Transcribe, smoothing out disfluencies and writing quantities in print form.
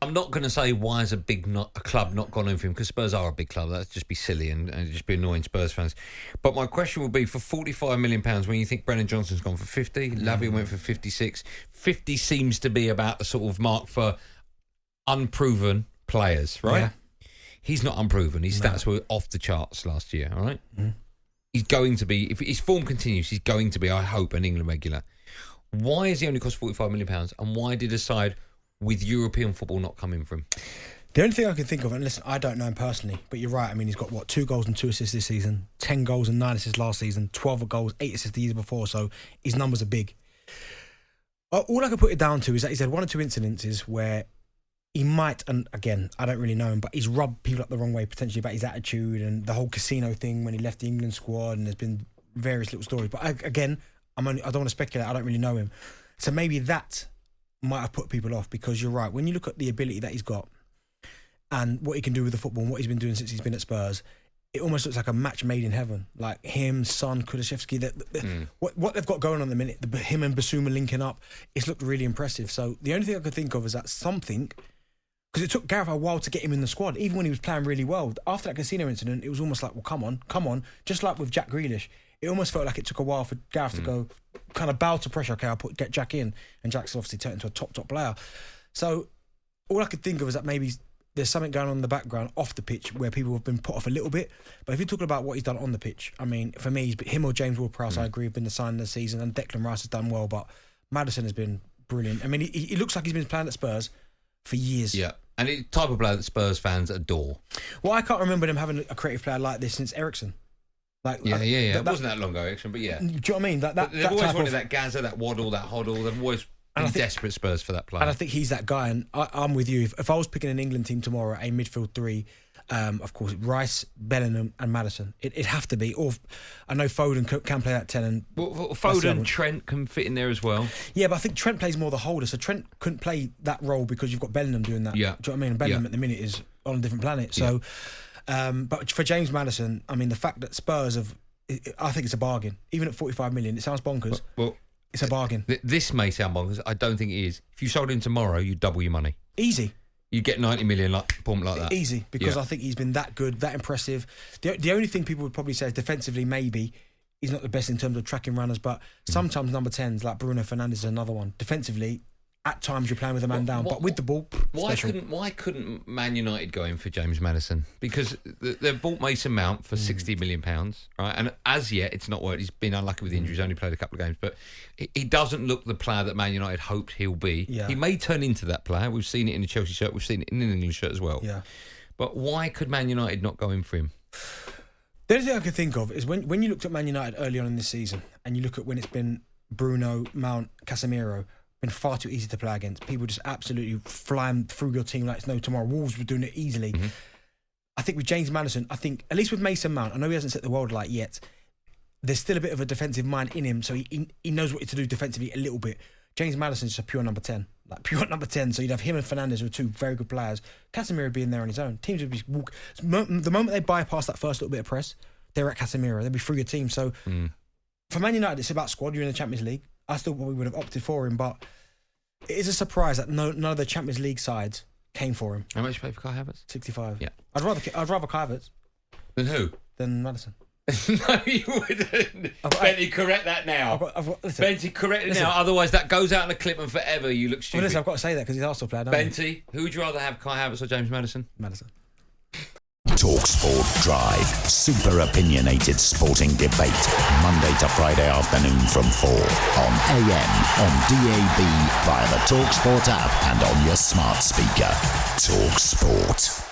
I'm not going to say why is a club not gone in for him, because Spurs are a big club. That'd just be silly and just be annoying Spurs fans. But my question would be, for £45 million, when you think Brennan Johnson's gone for 50, Lavia went for 56. 50 seems to be about the sort of mark for unproven players, right? Yeah. He's not unproven. His stats were off the charts last year, all right? Mm. He's going to be, if his form continues, he's going to be, I hope, an England regular. Why has he only cost £45 million, and why did a side with European football not come in for him? The only thing I can think of, and listen, I don't know him personally, but you're right. I mean, he's got, 2 goals and 2 assists this season, 10 goals and 9 assists last season, 12 goals, 8 assists the year before, so his numbers are big. All I can put it down to is that he's had 1 or 2 incidences where he might, and again, I don't really know him, but he's rubbed people up the wrong way potentially about his attitude and the whole casino thing when he left the England squad, and there's been various little stories. But I don't want to speculate. I don't really know him. So maybe that might have put people off, because you're right. When you look at the ability that he's got and what he can do with the football and what he's been doing since he's been at Spurs, it almost looks like a match made in heaven. Like him, Son, Kulusevski, what they've got going on at the minute, him and Basuma linking up, it's looked really impressive. So the only thing I could think of is that something, because it took Gareth a while to get him in the squad, even when he was playing really well. After that casino incident, it was almost like, well, come on. Just like with Jack Grealish, it almost felt like it took a while for Gareth to go, kind of bow to pressure. Okay, get Jack in, and Jack's obviously turned into a top player. So all I could think of is that maybe there's something going on in the background off the pitch where people have been put off a little bit. But if you're talking about what he's done on the pitch, I mean, for me, him or James Ward-Prowse, I agree, have been the sign of the season, and Declan Rice has done well, but Maddison has been brilliant. I mean, he looks like he's been playing at Spurs for years. Yeah, and it's the type of player that Spurs fans adore. Well, I can't remember them having a creative player like this since Ericsson. Yeah. It wasn't that long ago, Ericsson, but yeah. Do you know what I mean? They've always wanted that Gaza, that Waddle, that Hoddle. They've always been desperate Spurs for that player. And I think he's that guy. And I'm with you. If I was picking an England team tomorrow, a midfield 3, of course, Rice, Bellingham and Maddison. It'd have to be. Or I know Foden can play that 10. And Foden, Trent can fit in there as well. Yeah, but I think Trent plays more the holder. So Trent couldn't play that role because you've got Bellingham doing that. Yeah. Do you know what I mean? And Bellingham at the minute is on a different planet. So, but for James Maddison, I mean, the fact that Spurs have, I think it's a bargain. Even at 45 million, it sounds bonkers. Well, it's a bargain. This may sound bonkers. I don't think it is. If you sold him tomorrow, you double your money. Easy. You get 90 million like that. Easy, because I think he's been that good, that impressive. The only thing people would probably say is defensively, maybe he's not the best in terms of tracking runners, but sometimes number 10s like Bruno Fernandes is another one. Defensively, at times you're playing with a man down, but with the ball, why couldn't Man United go in for James Maddison? Because they've bought Mason Mount for £60 million, right? And as yet, it's not worked. He's been unlucky with injuries, only played a couple of games, but he doesn't look the player that Man United hoped he'll be. Yeah. He may turn into that player. We've seen it in the Chelsea shirt. We've seen it in an England shirt as well. Yeah. But why could Man United not go in for him? The only thing I could think of is when you looked at Man United early on in this season, and you look at when it's been Bruno, Mount, Casemiro, been far too easy to play against. People just absolutely flying through your team like it's no tomorrow. Wolves were doing it easily. Mm-hmm. I think with James Maddison, at least with Mason Mount, I know he hasn't set the world alight yet, there's still a bit of a defensive mind in him, so he knows what to do defensively a little bit. James Maddison's just a pure number 10. Like pure number 10. So you'd have him and Fernandes, who are 2 very good players. Casemiro would be in there on his own. Teams would be the moment they bypass that first little bit of press, they're at Casemiro. They'll be through your team. So for Man United, it's about squad. You're in the Champions League. I still probably would have opted for him, but it is a surprise that none of the Champions League sides came for him. How much you pay for Kai Havertz? 65. Yeah. I'd rather Kai Havertz. Than who? Than Maddison. No, you wouldn't. Benty, correct that now. Benty, correct it now. Otherwise, that goes out in the clip and forever you look stupid. Well, listen, I've got to say that because he's Arsenal player. Benty, who would you rather have, Kai Havertz or James Maddison? Maddison. talkSPORT Drive. Super opinionated sporting debate. Monday to Friday afternoon from 4 on AM, on DAB, via the talkSPORT app and on your smart speaker. talkSPORT.